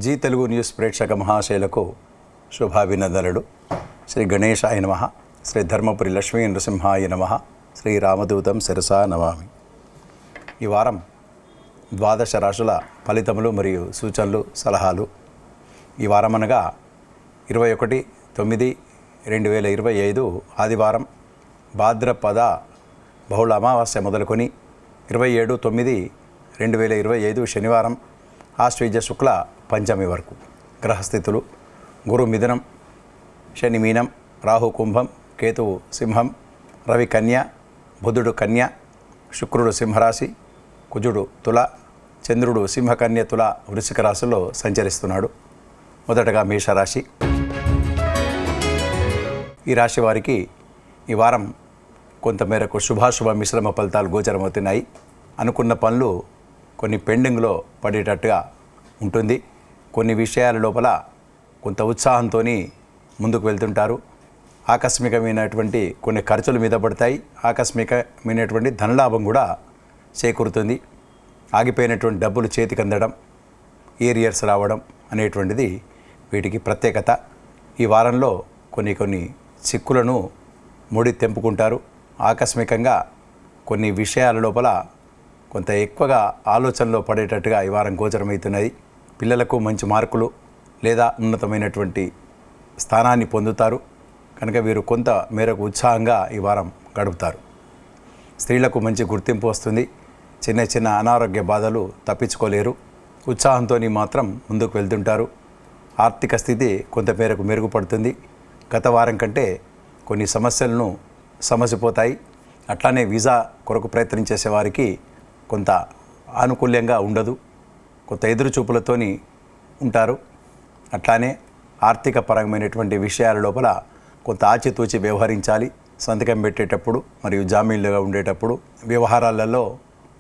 G Telugu news ప్రేక్షక మహాశయులకు శుభాభినందనలు. శ్రీ గణేశాయ నమః, శ్రీ ధర్మపురి లక్ష్మీ నృసింహాయ నమః, శ్రీ రామదూతం శిరసా నమామి. ఈ వారం 12 రాశుల ఫలితములు మరియు సూచనలు, సలహాలు. ఈ వారం అనగా 21/9/2025 ఆదివారం, భాద్రపద బహుళ అమావాస్య మొదలుకొని 27/9/2025 శనివారం, ఆశ్వీజ శుక్ల పంచమి వరకు. గ్రహస్థితులు: గురు మిథునం, శని మీనం, రాహు కుంభం, కేతువు సింహం, రవి కన్య, బుధుడు కన్య, శుక్రుడు సింహరాశి, కుజుడు తుల, చంద్రుడు సింహకన్య తుల వృశ్చిక రాశిలో సంచరిస్తున్నాడు. మొదటగా మేషరాశి. ఈ రాశి వారికి ఈ వారం కొంతమేరకు శుభాశుభ మిశ్రమ ఫలితాలు గోచరమవుతున్నాయి. అనుకున్న పనులు కొన్ని పెండింగ్లో పడేటట్టుగా ఉంటుంది. కొన్ని విషయాల లోపల కొంత ఉత్సాహంతో ముందుకు వెళ్తుంటారు. ఆకస్మికమైనటువంటి కొన్ని ఖర్చులు మీద పడతాయి. ఆకస్మికమైనటువంటి ధనలాభం కూడా చేకూరుతుంది. ఆగిపోయినటువంటి డబ్బులు చేతికి అందడం, ఏరియర్స్ రావడం అనేటువంటిది వీటికి ప్రత్యేకత. ఈ వారంలో కొన్ని చిక్కులను ముడి తెంపుకుంటారు. ఆకస్మికంగా కొన్ని విషయాల లోపల కొంత ఎక్కువగా ఆలోచనలో పడేటట్టుగా ఈ వారం గోచరమవుతున్నది. పిల్లలకు మంచి మార్కులు లేదా ఉన్నతమైనటువంటి స్థానాన్ని పొందుతారు కనుక వీరు కొంత మేరకు ఉత్సాహంగా ఈ వారం గడుపుతారు. స్త్రీలకు మంచి గుర్తింపు వస్తుంది. చిన్న చిన్న అనారోగ్య బాధలు తప్పించుకోలేరు. ఉత్సాహంతో మాత్రం ముందుకు వెళ్తుంటారు. ఆర్థిక స్థితి కొంత మేరకు మెరుగుపడుతుంది. గత వారం కంటే కొన్ని సమస్యలను సమసిపోతాయి. అట్లానే వీసా కొరకు ప్రయత్నించేసే వారికి కొంత ఆనుకూల్యంగా ఉండదు. కొంత ఎదురుచూపులతోని ఉంటారు. అట్లానే ఆర్థిక పరమైనటువంటి విషయాల లోపల కొంత ఆచితూచి వ్యవహరించాలి. సంతకం పెట్టేటప్పుడు మరియు జామీన్లుగా ఉండేటప్పుడు వ్యవహారాలలో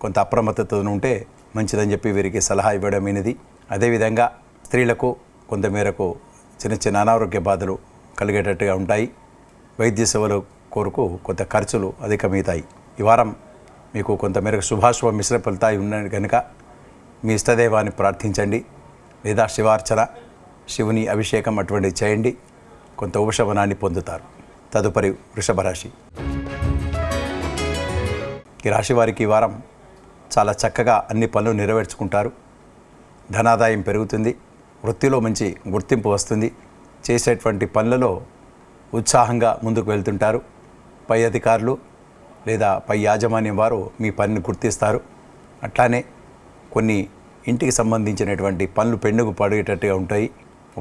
కొంత అప్రమత్తతో ఉంటే మంచిదని చెప్పి వీరికి సలహా ఇవ్వడమైనది. అదేవిధంగా స్త్రీలకు కొంతమేరకు చిన్న చిన్న అనారోగ్య బాధలు కలిగేటట్టుగా ఉంటాయి. వైద్య సేవల కొరకు కొంత ఖర్చులు అధికమవుతాయి. ఈ వారం మీకు కొంతమేరకు శుభాశుభ మిశ్రమ ఫలితాలు ఉన్నాయి కనుక మీ ఇష్టదైవాన్ని ప్రార్థించండి లేదా శివార్చన, శివుని అభిషేకం అటువంటివి చేయండి. కొంత ఉపశమనాన్ని పొందుతారు. తదుపరి వృషభ రాశి. ఈ రాశి వారికి ఈ వారం చాలా చక్కగా అన్ని పనులు నెరవేర్చుకుంటారు. ధనాదాయం పెరుగుతుంది. వృత్తిలో మంచి గుర్తింపు వస్తుంది. చేసేటువంటి పనులలో ఉత్సాహంగా ముందుకు వెళ్తుంటారు. పై అధికారులు లేదా పై యాజమాన్యం వారు మీ పనిని గుర్తిస్తారు. అట్లానే కొన్ని ఇంటికి సంబంధించినటువంటి పనులు పెండుగు పడేటట్టుగా ఉంటాయి.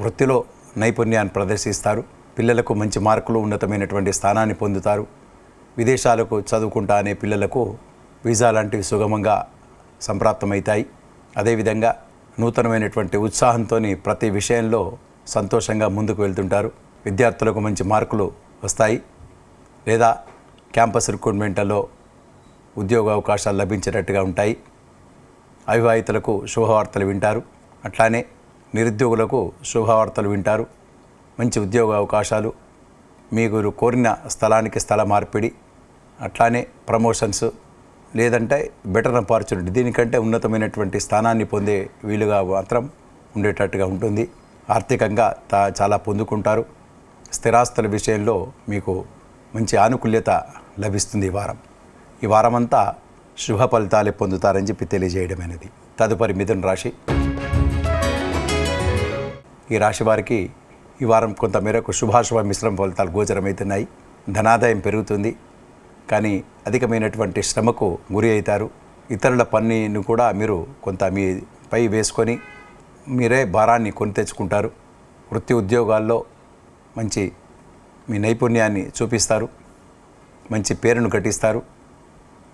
వృత్తిలో నైపుణ్యాన్ని ప్రదర్శిస్తారు. పిల్లలకు మంచి మార్కులు, ఉన్నతమైనటువంటి స్థానాన్ని పొందుతారు. విదేశాలకు చదువుకుంటా అనే పిల్లలకు వీసా లాంటివి సుగమంగా సంప్రాప్తమవుతాయి. అదేవిధంగా నూతనమైనటువంటి ఉత్సాహంతో ప్రతి విషయంలో సంతోషంగా ముందుకు వెళ్తుంటారు. విద్యార్థులకు మంచి మార్కులు వస్తాయి లేదా క్యాంపస్ రిక్రూట్మెంట్లలో ఉద్యోగ అవకాశాలు లభించేటట్టుగా ఉంటాయి. అవివాహితులకు శుభవార్తలు వింటారు. అట్లానే నిరుద్యోగులకు శుభవార్తలు వింటారు. మంచి ఉద్యోగ అవకాశాలు, మీరు కోరిన స్థలానికి స్థల మార్పిడి, అట్లానే ప్రమోషన్స్ లేదంటే బెటర్ ఆపర్చునిటీ, దీనికంటే ఉన్నతమైనటువంటి స్థానాన్ని పొందే వీలుగా మాత్రం ఉండేటట్టుగా ఉంటుంది. ఆర్థికంగా చాలా పొందుకుంటారు. స్థిరాస్తుల విషయంలో మీకు మంచి ఆనుకూల్యత లభిస్తుంది. ఈ వారమంతా శుభ ఫలితాలే పొందుతారని చెప్పి తెలియజేయడమైనది. తదుపరి మిథున రాశి. ఈ రాశి వారికి ఈ వారం కొంతమేరకు శుభాశుభ మిశ్రమ ఫలితాలు గోచరమవుతున్నాయి. ధనాదాయం పెరుగుతుంది కానీ అధికమైనటువంటి శ్రమకు గురి అవుతారు. ఇతరుల పనిని కూడా మీరు కొంత మీపై వేసుకొని మీరే భారాన్ని కొని తెచ్చుకుంటారు. వృత్తి ఉద్యోగాల్లో మంచి మీ నైపుణ్యాన్ని చూపిస్తారు. మంచి పేరును ఘటిస్తారు.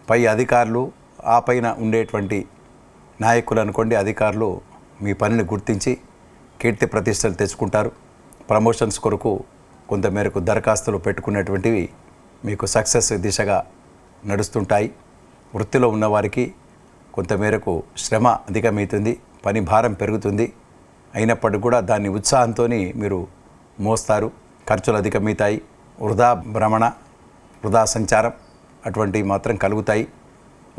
పై అధికారులు, ఆ పైన ఉండేటువంటి నాయకులు అనుకోండి, అధికారులు మీ పనిని గుర్తించి కీర్తి ప్రతిష్టలు తెచ్చుకుంటారు. ప్రమోషన్స్ కొరకు కొంతమేరకు దరఖాస్తులు పెట్టుకునేటువంటివి మీకు సక్సెస్ దిశగా నడుస్తుంటాయి. వృత్తిలో ఉన్నవారికి కొంతమేరకు శ్రమ అధికమవుతుంది. పని భారం పెరుగుతుంది. అయినప్పటికీ కూడా దాన్ని ఉత్సాహంతో మీరు మోస్తారు. ఖర్చులు అధికమవుతాయి. వృధా భ్రమణ, వృధా సంచారం అటువంటివి మాత్రం కలుగుతాయి.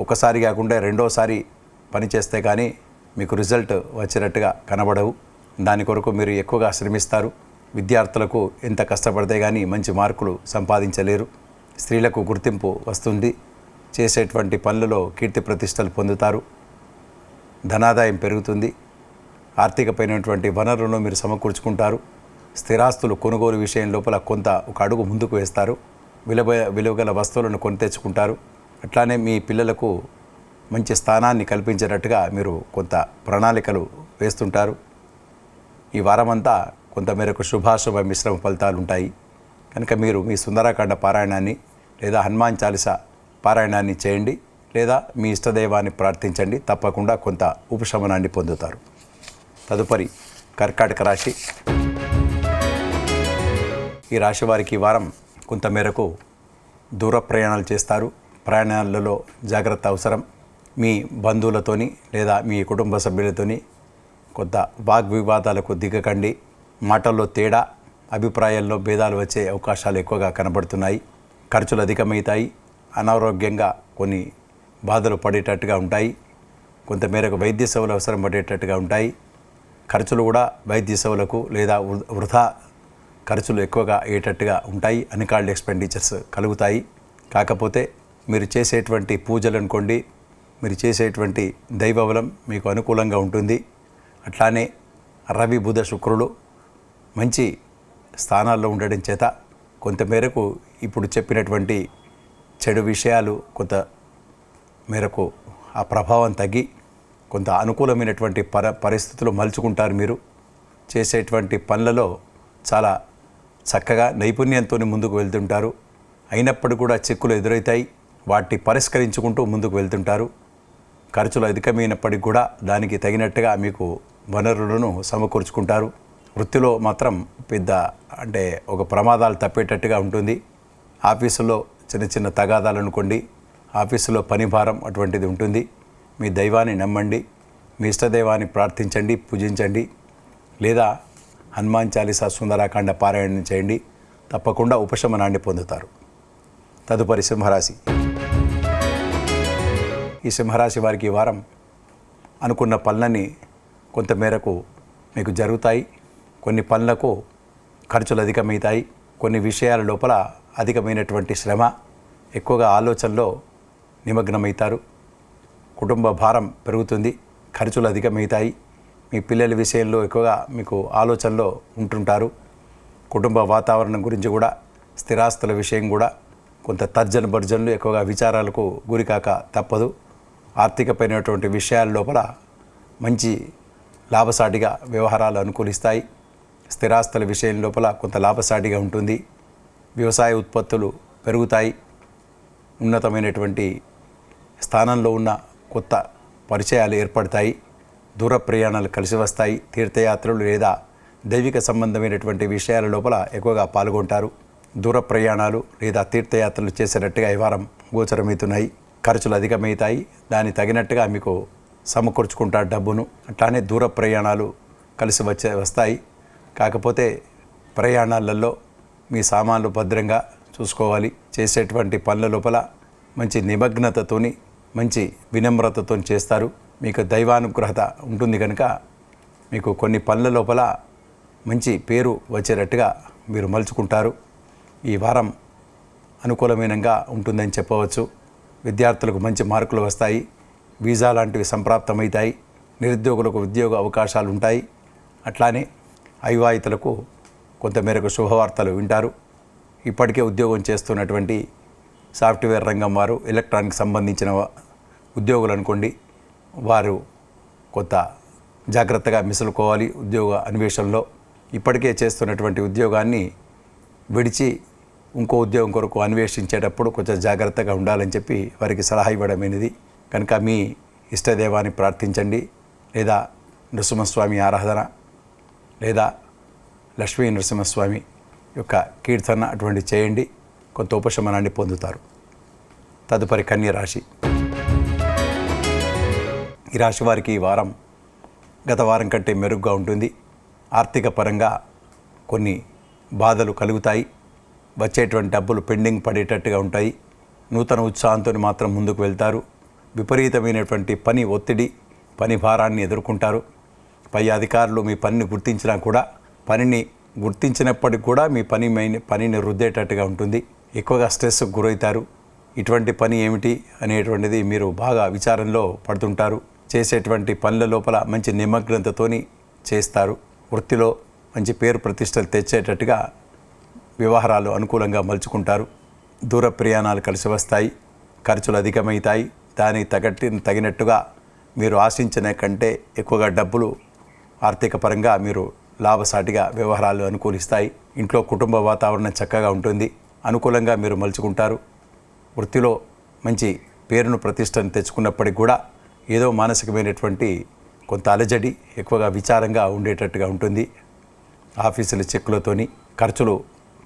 ఒకసారి కాకుండా రెండోసారి పని చేస్తే కానీ మీకు రిజల్ట్ వచ్చినట్టుగా కనబడవు. దాని కొరకు మీరు ఎక్కువగా శ్రమిస్తారు. విద్యార్థులకు ఎంత కష్టపడితే కానీ మంచి మార్కులు సంపాదించలేరు. స్త్రీలకు గుర్తింపు వస్తుంది. చేసేటువంటి పనులలో కీర్తి ప్రతిష్టలు పొందుతారు. ధనాదాయం పెరుగుతుంది. ఆర్థికపైనటువంటి వనరులను మీరు సమకూర్చుకుంటారు. స్థిరాస్తులు కొనుగోలు విషయం లోపల కొంత ఒక అడుగు ముందుకు వేస్తారు. విలువగల వస్తువులను కొని తెచ్చుకుంటారు. అట్లానే మీ పిల్లలకు మంచి స్థానాన్ని కల్పించేటట్టుగా మీరు కొంత ప్రణాళికలు వేస్తుంటారు. ఈ వారమంతా కొంతమేరకు శుభాశుభ మిశ్రమ ఫలితాలు ఉంటాయి. కనుక మీరు మీ సుందరాకాండ పారాయణాన్ని లేదా హనుమాన్ చాలీసా పారాయణాన్ని చేయండి, లేదా మీ ఇష్టదైవాన్ని ప్రార్థించండి. తప్పకుండా కొంత ఉపశమనాన్ని పొందుతారు. తదుపరి కర్కాటక రాశి. ఈ రాశి వారికి ఈ వారం కొంతమేరకు దూర ప్రయాణాలు చేస్తారు. ప్రయాణాలలో జాగ్రత్త అవసరం. మీ బంధువులతోని లేదా మీ కుటుంబ సభ్యులతోని కొంత వాగ్వివాదాలకు దిగకండి. మాటల్లో తేడా, అభిప్రాయాల్లో భేదాలు వచ్చే అవకాశాలు ఎక్కువగా కనబడుతున్నాయి. ఖర్చులు అధికమవుతాయి. అనారోగ్యంగా కొన్ని బాధలు పడేటట్టుగా ఉంటాయి. కొంతమేరకు వైద్య సేవలు అవసరం పడేటట్టుగా ఉంటాయి. ఖర్చులు కూడా వైద్య సేవలకు లేదా వృధా ఖర్చులు ఎక్కువగా అయ్యేటట్టుగా ఉంటాయి. అన్కాల్డ్ ఎక్స్పెండిచర్స్ కలుగుతాయి. కాకపోతే మీరు చేసేటువంటి పూజలు అనుకోండి, మీరు చేసేటువంటి దైవబలం మీకు అనుకూలంగా ఉంటుంది. అట్లానే రవి బుధ శుక్రులు మంచి స్థానాల్లో ఉండడం చేత కొంతమేరకు ఇప్పుడు చెప్పినటువంటి చెడు విషయాలు కొంత మేరకు ఆ ప్రభావం తగ్గి కొంత అనుకూలమైనటువంటి పరిస్థితులు మలుచుకుంటారు. మీరు చేసేటువంటి పనులలో చాలా చక్కగా నైపుణ్యంతో ముందుకు వెళ్తుంటారు. అయినప్పుడు కూడా చిక్కులు ఎదురవుతాయి. వాటిని పరిష్కరించుకుంటూ ముందుకు వెళ్తుంటారు. ఖర్చులు అధికమైనప్పటికీ కూడా దానికి తగినట్టుగా మీకు వనరులను సమకూర్చుకుంటారు. వృత్తిలో మాత్రం పెద్ద ఒక ప్రమాదాలు తప్పేటట్టుగా ఉంటుంది. ఆఫీసులో చిన్న చిన్న తగాదాలు అనుకోండి, ఆఫీసులో పని భారం అటువంటిది ఉంటుంది. మీ దైవాన్ని నమ్మండి, మీ ఇష్టదైవాన్ని ప్రార్థించండి, పూజించండి, లేదా హనుమాన్ చాలీసా సుందరాకాండ పారాయణం చేయండి. తప్పకుండా ఉపశమనాన్ని పొందుతారు. తదుపరి సింహరాశి. ఈ సింహరాశి వారికి ఈ వారం అనుకున్న పనులన్నీ కొంతమేరకు మీకు జరుగుతాయి. కొన్ని పనులకు ఖర్చులు అధికమవుతాయి. కొన్ని విషయాల లోపల అధికమైనటువంటి శ్రమ, ఎక్కువగా ఆలోచనలో నిమగ్నమవుతారు. కుటుంబ భారం పెరుగుతుంది. ఖర్చులు అధికమవుతాయి. మీ పిల్లల విషయంలో ఎక్కువగా మీకు ఆలోచనలో ఉంటుంటారు. కుటుంబ వాతావరణం గురించి కూడా, స్థిరాస్తుల విషయం కూడా కొంత తర్జన భర్జనలు, ఎక్కువగా విచారాలకు గురికాక తప్పదు. ఆర్థికపైనటువంటి విషయాల లోపల మంచి లాభసాటిగా వ్యవహారాలు అనుకూలిస్తాయి. స్థిరాస్తుల విషయం లోపల కొంత లాభసాటిగా ఉంటుంది. వ్యవసాయ ఉత్పత్తులు పెరుగుతాయి. ఉన్నతమైనటువంటి స్థానంలో ఉన్న కొత్త పరిచయాలు ఏర్పడతాయి. దూర ప్రయాణాలు కలిసి వస్తాయి. తీర్థయాత్రలు లేదా దైవిక సంబంధమైనటువంటి విషయాల లోపల ఎక్కువగా పాల్గొంటారు. దూర ప్రయాణాలు లేదా తీర్థయాత్రలు చేసేటట్టుగా ఈ వారం గోచరమవుతున్నాయి. ఖర్చులు అధికమవుతాయి. దానికి తగినట్టుగా మీకు సమకూర్చుకుంటారు డబ్బును. అట్లానే దూర ప్రయాణాలు కలిసి వస్తాయి. కాకపోతే ప్రయాణాలలో మీ సామాన్లు భద్రంగా చూసుకోవాలి. చేసేటువంటి పనుల లోపల మంచి నిమగ్నతతోని, మంచి వినమ్రతతో చేస్తారు. మీకు దైవానుగ్రహత ఉంటుంది కనుక మీకు కొన్ని పనుల లోపల మంచి పేరు వచ్చేటట్టుగా మీరు మలుచుకుంటారు. ఈ వారం అనుకూలమైనగా ఉంటుందని చెప్పవచ్చు. విద్యార్థులకు మంచి మార్కులు వస్తాయి. వీసా లాంటివి సంప్రాప్తమవుతాయి. నిరుద్యోగులకు ఉద్యోగ అవకాశాలు ఉంటాయి. అట్లానే అవివాహితులకు కొంతమేరకు శుభవార్తలు వింటారు. ఇప్పటికే ఉద్యోగం చేస్తున్నటువంటి సాఫ్ట్వేర్ రంగం వారు, ఎలక్ట్రానిక్ సంబంధించిన ఉద్యోగులు అనుకోండి, వారు కొంత జాగ్రత్తగా మిసులుకోవాలి ఉద్యోగ అన్వేషణలో. ఇప్పటికే చేస్తున్నటువంటి ఉద్యోగాన్ని విడిచి ఇంకో ఉద్యోగం కొరకు అన్వేషించేటప్పుడు కొంచెం జాగ్రత్తగా ఉండాలని చెప్పి వారికి సలహా ఇవ్వడమైనది. కనుక మీ ఇష్టదేవాన్ని ప్రార్థించండి, లేదా నృసింహస్వామి ఆరాధన, లేదా లక్ష్మీ నృసింహస్వామి యొక్క కీర్తన అటువంటి చేయండి. కొంత ఉపశమనాన్ని పొందుతారు. తదుపరి కన్య రాశి. ఈ రాశి వారికి ఈ వారం గత వారం కంటే మెరుగ్గా ఉంటుంది. ఆర్థిక పరంగా కొన్ని బాధలు కలుగుతాయి. వచ్చేటువంటి డబ్బులు పెండింగ్ పడేటట్టుగా ఉంటాయి. నూతన ఉత్సాహంతో మాత్రం ముందుకు వెళ్తారు. విపరీతమైనటువంటి పని ఒత్తిడి, పని భారాన్ని ఎదుర్కొంటారు. పై అధికారులు మీ పనిని గుర్తించినా కూడా పనిని గుర్తించినప్పటికి కూడా మీ పనిని రుద్దేటట్టుగా ఉంటుంది. ఎక్కువగా స్ట్రెస్కు గురవుతారు. ఇటువంటి పని ఏమిటి అనేటువంటిది మీరు బాగా విచారంలో పడుతుంటారు. చేసేటువంటి పనుల లోపల మంచి నిమగ్నతతోని చేస్తారు. వృత్తిలో మంచి పేరు ప్రతిష్టలు తెచ్చేటట్టుగా వ్యవహారాలు అనుకూలంగా మలుచుకుంటారు. దూర ప్రయాణాలు కలిసి వస్తాయి. ఖర్చులు అధికమవుతాయి. దానికి తగినట్టుగా మీరు ఆశించిన కంటే ఎక్కువగా డబ్బులు ఆర్థిక పరంగా మీరు లాభసాటిగా వ్యవహారాలు అనుకూలిస్తాయి. ఇంట్లో కుటుంబ వాతావరణం చక్కగా ఉంటుంది. అనుకూలంగా మీరు మలుచుకుంటారు. వృత్తిలో మంచి పేరును ప్రతిష్టను తెచ్చుకున్నప్పటికి కూడా ఏదో మానసికమైనటువంటి కొంత అలజడి, ఎక్కువగా విచారంగా ఉండేటట్టుగా ఉంటుంది. ఆఫీసుల చెక్కులతోని ఖర్చులు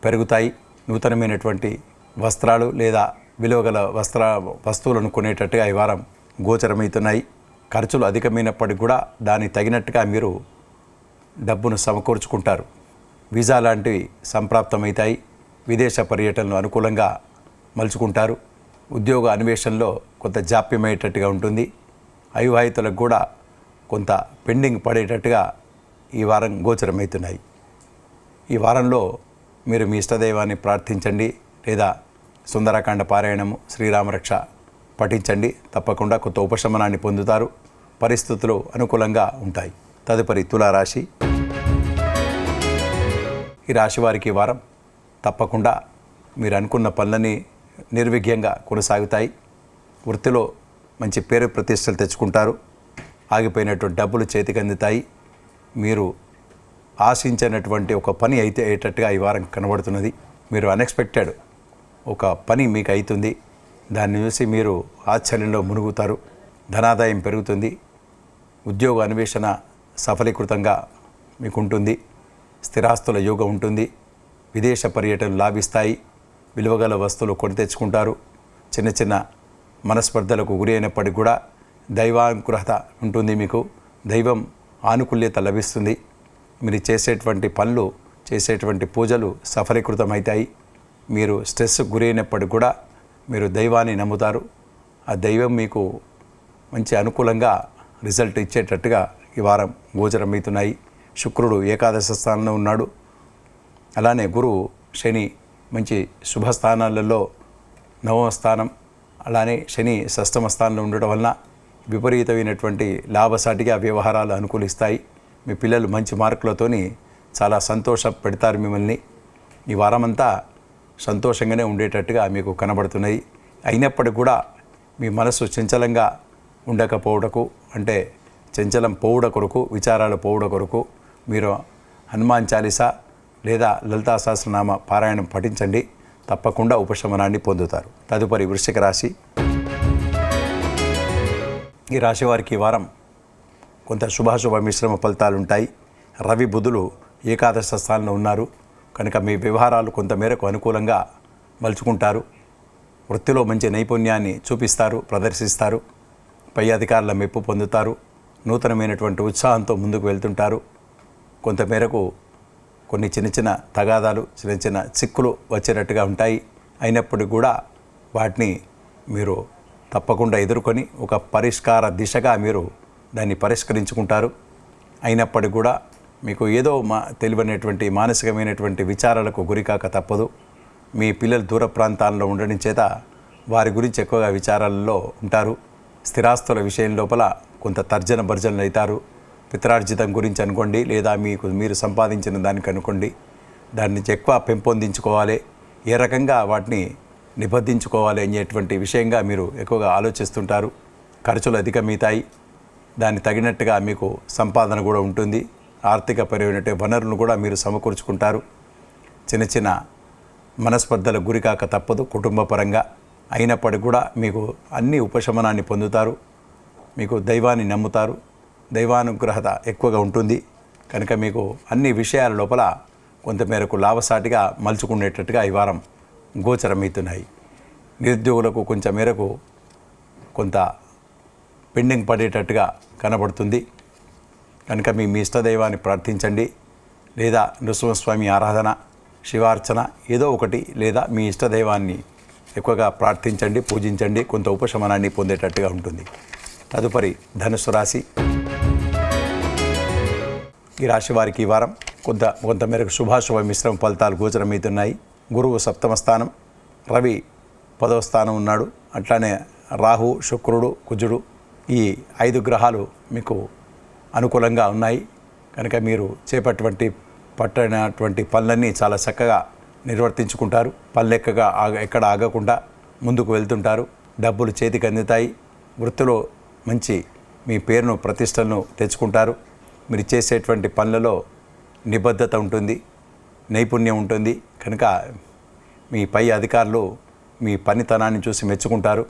పెరుగుతాయి. నూతనమైనటువంటి వస్త్రాలు లేదా విలువగల వస్తువులను కొనేటట్టుగా ఈ వారం గోచరమవుతున్నాయి. ఖర్చులు అధికమైనప్పటికీ కూడా దానికి తగినట్టుగా మీరు డబ్బును సమకూర్చుకుంటారు. వీసా లాంటివి సంప్రాప్తమవుతాయి. విదేశ పర్యటనలు అనుకూలంగా మలుచుకుంటారు. ఉద్యోగ అన్వేషణలో కొంత జాప్యమయ్యేటట్టుగా ఉంటుంది. అవివాహితులకు కూడా కొంత పెండింగ్ పడేటట్టుగా ఈ వారం గోచరమవుతున్నాయి. ఈ వారంలో మీరు మీ ఇష్టదైవాన్ని ప్రార్థించండి లేదా సుందరకాండ పారాయణము, శ్రీరామరక్ష పఠించండి. తప్పకుండా కొంత ఉపశమనాన్ని పొందుతారు. పరిస్థితులు అనుకూలంగా ఉంటాయి. తదుపరి తులారాశి. ఈ రాశి వారికి వారం తప్పకుండా మీరు అనుకున్న పనులని నిర్విఘ్నంగా కొనసాగుతాయి. వృత్తిలో మంచి పేరు ప్రతిష్టలు తెచ్చుకుంటారు. ఆగిపోయినటువంటి డబ్బులు చేతికి అందుతాయి. మీరు ఆశించినటువంటి ఒక పని అయితే అయ్యేటట్టుగా ఈ వారం కనబడుతున్నది. మీరు అన్ఎక్స్పెక్టెడ్ ఒక పని మీకు అవుతుంది. దాన్ని చూసి మీరు ఆశ్చర్యంలో మునుగుతారు. ధనాదాయం పెరుగుతుంది. ఉద్యోగ అన్వేషణ సఫలీకృతంగా మీకు ఉంటుంది. స్థిరాస్తుల యోగం ఉంటుంది. విదేశ పర్యటనలు లాభిస్తాయి. విలువగల వస్తువులు కొని తెచ్చుకుంటారు. చిన్న చిన్న మనస్పర్ధలకు గురి అయినప్పటికీ కూడా దైవానుగ్రహత ఉంటుంది. మీకు దైవం ఆనుకూల్యత లభిస్తుంది. మీరు చేసేటువంటి పనులు, చేసేటువంటి పూజలు సఫలీకృతమవుతాయి. మీరు స్ట్రెస్ గురైనప్పటికీ కూడా మీరు దైవాన్ని నమ్ముతారు. ఆ దైవం మీకు మంచి అనుకూలంగా రిజల్ట్ ఇచ్చేటట్టుగా ఈ వారం గోచరమవుతున్నాయి. శుక్రుడు ఏకాదశ స్థానంలో ఉన్నాడు. అలానే గురువు, శని మంచి శుభస్థానాలలో నవమ స్థానం, అలానే శని షష్టమ స్థానంలో ఉండడం వలన విపరీతమైనటువంటి లాభసాటిగా వ్యవహారాలు అనుకూలిస్తాయి. మీ పిల్లలు మంచి మార్కులతోని చాలా సంతోష పెడతారు మిమ్మల్ని. ఈ వారమంతా సంతోషంగానే ఉండేటట్టుగా మీకు కనబడుతున్నాయి. అయినప్పటికీ కూడా మీ మనసు చంచలంగా ఉండకపోవడకు, అంటే చంచలం పోవుడ కొరకు, విచారాలు పోవుడ కొరకు మీరు హనుమాన్ చాలీసా లేదా లలితా సహస్రనామ పారాయణం పఠించండి. తప్పకుండా ఉపశమనాన్ని పొందుతారు. తదుపరి వృశ్చిక రాశి. ఈ రాశి వారికి ఈ వారం కొంత శుభాశుభ మిశ్రమ ఫలితాలు ఉంటాయి. రవి బుధులు ఏకాదశ స్థానంలో ఉన్నారు కనుక మీ వ్యవహారాలు కొంత మేరకు అనుకూలంగా మలుచుకుంటారు. వృత్తిలో మంచి నైపుణ్యాన్ని చూపిస్తారు, ప్రదర్శిస్తారు. పై అధికారుల మెప్పు పొందుతారు. నూతనమైనటువంటి ఉత్సాహంతో ముందుకు వెళ్తుంటారు. కొంతమేరకు కొన్ని చిన్న చిన్న తగాదాలు, చిన్న చిన్న చిక్కులు వచ్చేటట్టుగా ఉంటాయి. అయినప్పటికీ కూడా వాటిని మీరు తప్పకుండా ఎదుర్కొని ఒక పరిష్కార దిశగా మీరు దాన్ని పరిష్కరించుకుంటారు. అయినప్పటికీ కూడా మీకు ఏదో తెలివైనటువంటి మానసికమైనటువంటి విచారాలకు గురికాక తప్పదు. మీ పిల్లలు దూర ప్రాంతాల్లో ఉండడం చేత వారి గురించి ఎక్కువగా విచారాలలో ఉంటారు. స్థిరాస్తుల విషయం లోపల కొంత తర్జన భర్జనలు అవుతారు. పిత్రార్జితం గురించి అనుకోండి లేదా మీరు సంపాదించిన దానికి అనుకోండి. దాని నుంచి ఎక్కువ పెంపొందించుకోవాలి, ఏ రకంగా వాటిని నిబద్ధించుకోవాలి అనేటువంటి విషయంగా మీరు ఎక్కువగా ఆలోచిస్తుంటారు. ఖర్చులు అధికమవుతాయి. దానికి తగినట్టుగా మీకు సంపాదన కూడా ఉంటుంది. ఆర్థిక పరమైన వనరులను కూడా మీరు సమకూర్చుకుంటారు. చిన్న చిన్న మనస్పర్ధలకు గురికాక తప్పదు కుటుంబ పరంగా. అయినప్పటికీ కూడా మీకు అన్ని ఉపశమనాన్ని పొందుతారు. మీకు దైవాన్ని నమ్ముతారు. దైవానుగ్రహత ఎక్కువగా ఉంటుంది కనుక మీకు అన్ని విషయాల లోపల కొంతమేరకు లాభసాటిగా మలుచుకునేటట్టుగా ఈ వారం గోచరమవుతున్నాయి. నిరుద్యోగులకు కొంచెం మేరకు కొంత పెండింగ్ పడేటట్టుగా కనబడుతుంది కనుక మీ ఇష్టదైవాన్ని ప్రార్థించండి లేదా నృసింహస్వామి ఆరాధన, శివార్చన ఏదో ఒకటి లేదా మీ ఇష్టదైవాన్ని ఎక్కువగా ప్రార్థించండి, పూజించండి. కొంత ఉపశమనాన్ని పొందేటట్టుగా ఉంటుంది. తదుపరి ధనుస్సు రాశి. ఈ రాశి వారికి ఈ వారం కొంతమేరకు శుభాశుభ మిశ్రమ ఫలితాలు గోచరమవుతున్నాయి. గురువు 7వ స్థానం, రవి 10వ స్థానం ఉన్నాడు. అట్లానే రాహు, శుక్రుడు, కుజుడు ఈ 5 గ్రహాలు మీకు అనుకూలంగా ఉన్నాయి. కనుక మీరు పట్టినటువంటి పనులన్నీ చాలా చక్కగా నిర్వర్తించుకుంటారు. పనులెక్కగా ఎక్కడ ఆగకుండా ముందుకు వెళ్తుంటారు. డబ్బులు చేతికి అందుతాయి. వృత్తిలో మంచి మీ పేరును ప్రతిష్టలను తెచ్చుకుంటారు. మీరు చేసేటువంటి పనులలో నిబద్ధత ఉంటుంది, నైపుణ్యం ఉంటుంది. కనుక మీ పై అధికారులు మీ పనితనాన్ని చూసి మెచ్చుకుంటారు.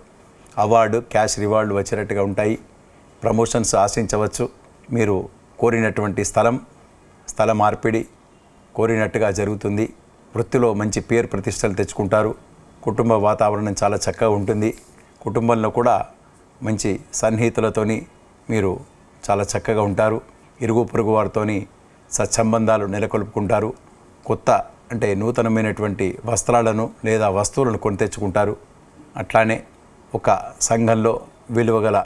అవార్డు, క్యాష్ రివార్డు వచ్చేటట్టుగా ఉంటాయి. ప్రమోషన్స్ ఆశించవచ్చు. మీరు కోరినటువంటి స్థల మార్పిడి కోరినట్టుగా జరుగుతుంది. వృత్తిలో మంచి పేరు ప్రతిష్టలు తెచ్చుకుంటారు. కుటుంబ వాతావరణం చాలా చక్కగా ఉంటుంది. కుటుంబంలో కూడా మంచి సన్నిహితులతోని మీరు చాలా చక్కగా ఉంటారు. ఇరుగు పొరుగు వారితోని సత్సంబంధాలు నెలకొల్పుకుంటారు. అంటే నూతనమైనటువంటి వస్త్రాలను లేదా వస్తువులను కొని తెచ్చుకుంటారు. అట్లానే ఒక సంఘంలో విలువగల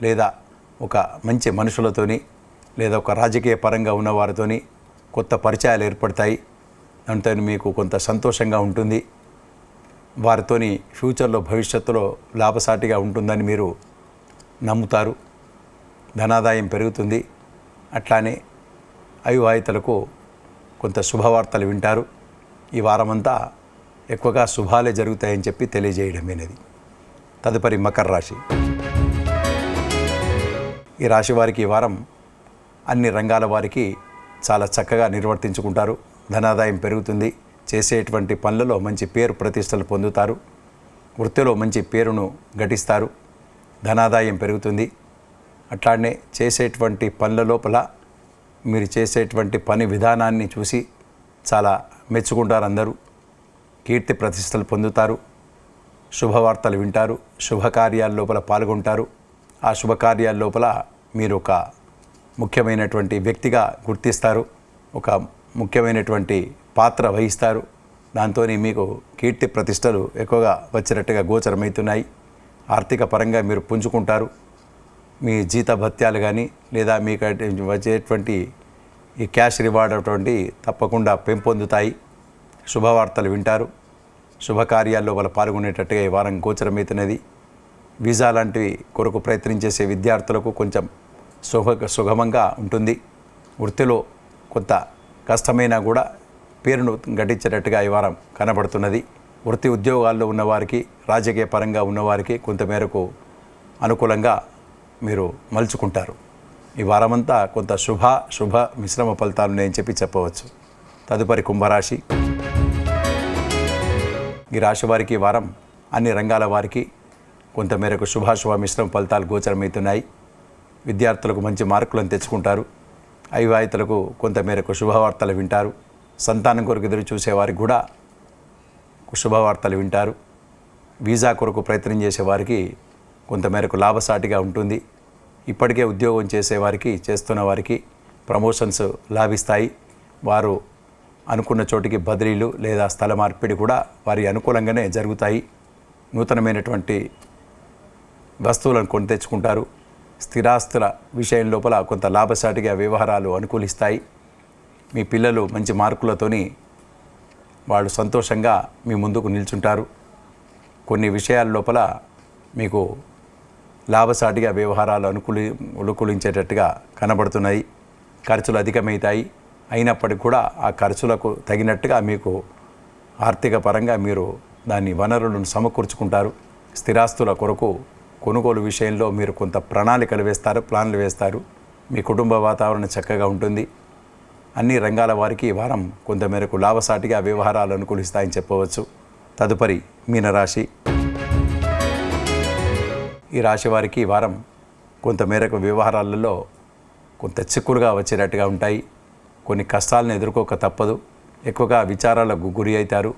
లేదా ఒక మంచి మనుషులతోని లేదా ఒక రాజకీయ పరంగా ఉన్నవారితోని కొత్త పరిచయాలు ఏర్పడతాయి. దాంతో మీకు కొంత సంతోషంగా ఉంటుంది. వారితోని ఫ్యూచర్లో భవిష్యత్తులో లాభసాటిగా ఉంటుందని మీరు నమ్ముతారు. ధనాదాయం పెరుగుతుంది. అట్లానే అవివాహితులకు కొంత శుభవార్తలు వింటారు. ఈ వారమంతా ఎక్కువగా శుభాలే జరుగుతాయని చెప్పి తెలియజేయడమేనది. తదుపరి మకర రాశి. ఈ రాశి వారికి ఈ వారం అన్ని రంగాల వారికి చాలా చక్కగా నిర్వర్తించుకుంటారు. ధనాదాయం పెరుగుతుంది. చేసేటువంటి పనులలో మంచి పేరు ప్రతిష్టలు పొందుతారు. వృత్తిలో మంచి పేరును గటిస్తారు. ధనాదాయం పెరుగుతుంది. అట్లానే చేసేటువంటి పనుల లోపల మీరు చేసేటువంటి పని విధానాన్ని చూసి చాలా మెచ్చుకుంటారు. అందరూ కీర్తి ప్రతిష్టలు పొందుతారు. శుభవార్తలు వింటారు. శుభకార్యాల లోపల పాల్గొంటారు. ఆ శుభకార్యాల లోపల మీరు ఒక ముఖ్యమైనటువంటి వ్యక్తిగా గుర్తిస్తారు. ఒక ముఖ్యమైనటువంటి పాత్ర వహిస్తారు. దాంతో మీకు కీర్తి ప్రతిష్టలు ఎక్కువగా వచ్చేటట్టుగా గోచరమవుతున్నాయి. ఆర్థిక పరంగా మీరు పుంజుకుంటారు. మీ జీతభత్యాలు కానీ లేదా మీకు వచ్చేటువంటి ఈ క్యాష్ రివార్డ్ అటువంటి తప్పకుండా పెంపొందుతాయి. శుభవార్తలు వింటారు. శుభకార్యాల్లో వాళ్ళు పాల్గొనేటట్టుగా ఈ వారం గోచరమవుతున్నది. వీసా లాంటివి కొరకు ప్రయత్నించేసే విద్యార్థులకు కొంచెం సుగమంగా ఉంటుంది. వృత్తిలో కొంత కష్టమైనా కూడా పేరును గడించేటట్టుగా ఈ వారం కనబడుతున్నది. వృత్తి ఉద్యోగాల్లో ఉన్నవారికి, రాజకీయ పరంగా ఉన్నవారికి కొంతమేరకు అనుకూలంగా మీరు మలుచుకుంటారు. ఈ వారమంతా కొంత శుభ మిశ్రమ ఫలితాలు నేను చెప్పవచ్చు. తదుపరి కుంభరాశి. ఈ రాశి వారికి ఈ వారం అన్ని రంగాల వారికి కొంతమేరకు శుభ మిశ్రమ ఫలితాలు గోచరమవుతున్నాయి. విద్యార్థులకు మంచి మార్కులను తెచ్చుకుంటారు. అవివాహితులకు కొంతమేరకు శుభవార్తలు వింటారు. సంతానం కొరకు ఎదురు చూసేవారికి కూడా శుభవార్తలు వింటారు. వీసా కొరకు ప్రయత్నం చేసేవారికి కొంతమేరకు లాభసాటిగా ఉంటుంది. ఇప్పటికే ఉద్యోగం చేస్తున్న వారికి ప్రమోషన్స్ లాభిస్తాయి. వారు అనుకున్న చోటికి బదిలీలు లేదా స్థల మార్పిడి కూడా వారి అనుకూలంగానే జరుగుతాయి. నూతనమైనటువంటి వస్తువులను కొని తెచ్చుకుంటారు. స్థిరాస్తుల విషయం లోపల కొంత లాభసాటిగా వ్యవహారాలు అనుకూలిస్తాయి. మీ పిల్లలు మంచి మార్కులతోని వాళ్ళు సంతోషంగా మీ ముందుకు నిల్చుంటారు. కొన్ని విషయాల లోపల మీకు లాభసాటిగా వ్యవహారాలు అనుకూలించేటట్టుగా కనబడుతున్నాయి. ఖర్చులు అధికమవుతాయి. అయినప్పటికీ కూడా ఆ ఖర్చులకు తగినట్టుగా మీకు ఆర్థిక పరంగా మీరు దాని వనరులను సమకూర్చుకుంటారు. స్థిరాస్తుల కొరకు కొనుగోలు విషయంలో మీరు కొంత ప్లాన్లు వేస్తారు. మీ కుటుంబ వాతావరణం చక్కగా ఉంటుంది. అన్ని రంగాల వారికి ఈ వారం కొంతమేరకు లాభసాటిగా వ్యవహారాలు అనుకూలిస్తాయని చెప్పవచ్చు. తదుపరి మీనరాశి. ఈ రాశి వారికి ఈ వారం కొంతమేరకు వ్యవహారాలలో కొంత చిక్కులుగా వచ్చేటట్టుగా ఉంటాయి. కొన్ని కష్టాలను ఎదుర్కోక తప్పదు. ఎక్కువగా విచారాలకు గురి అవుతారు.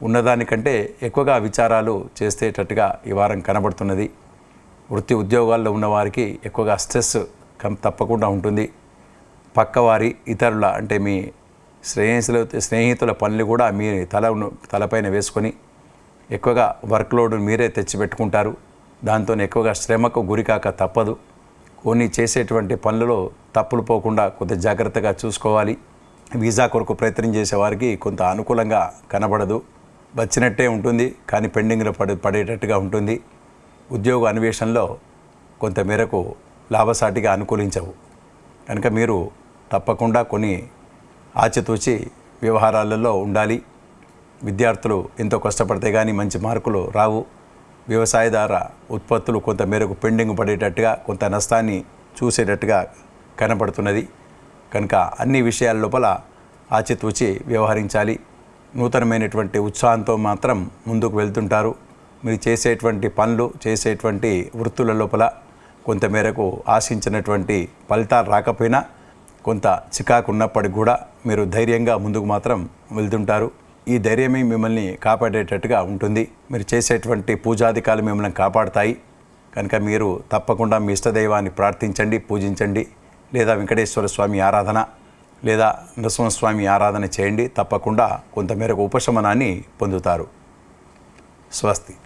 ఉన్నదానికంటే ఎక్కువగా విచారాలు చేసేటట్టుగా ఈ వారం కనబడుతున్నది. వృత్తి ఉద్యోగాల్లో ఉన్నవారికి ఎక్కువగా స్ట్రెస్ తప్పకుండా ఉంటుంది. పక్కవారి ఇతరుల అంటే మీ స్నేహితుల పనులు కూడా మీ తలపైన వేసుకొని ఎక్కువగా వర్క్లోడ్ మీరే తెచ్చిపెట్టుకుంటారు. దాంతో ఎక్కువగా శ్రమకు గురికాక తప్పదు. కొన్ని చేసేటువంటి పనులలో తప్పులు పోకుండా కొంత జాగ్రత్తగా చూసుకోవాలి. వీసా కొరకు ప్రయత్నం చేసే వారికి కొంత అనుకూలంగా కనబడదు, వచ్చినట్టే ఉంటుంది కానీ పెండింగ్లో పడేటట్టుగా ఉంటుంది. ఉద్యోగ అన్వేషణలో కొంత మేరకు లాభసాటిగా అనుకూలించవు కనుక మీరు తప్పకుండా కొన్ని ఆచితూచి వ్యవహారాలలో ఉండాలి. విద్యార్థులు ఎంతో కష్టపడితే కానీ మంచి మార్కులు రావు. వ్యవసాయదార ఉత్పత్తులు కొంత మేరకు పెండింగ్ పడేటట్టుగా కొంత నష్టాన్ని చూసేటట్టుగా కనపడుతున్నది కనుక అన్ని విషయాల లోపల ఆచితూచి వ్యవహరించాలి. నూతనమైనటువంటి ఉత్సాహంతో మాత్రం ముందుకు వెళ్తుంటారు. మీరు చేసేటువంటి పనులు చేసేటువంటి వృత్తుల లోపల కొంతమేరకు ఆశించినటువంటి ఫలితాలు రాకపోయినా కొంత చికాకు ఉన్నప్పటికి కూడా మీరు ధైర్యంగా ముందుకు మాత్రం వెళ్తుంటారు. ఈ ధైర్యమే మిమ్మల్ని కాపాడేటట్టుగా ఉంటుంది. మీరు చేసేటువంటి పూజాధికాలు మిమ్మల్ని కాపాడుతాయి కనుక మీరు తప్పకుండా మీ ఇష్టదైవాన్ని ప్రార్థించండి, పూజించండి. లేదా వెంకటేశ్వర స్వామి ఆరాధన లేదా నరసింహస్వామి ఆరాధన చేయండి. తప్పకుండా కొంతమేరకు ఉపశమనాన్ని పొందుతారు. స్వస్తి.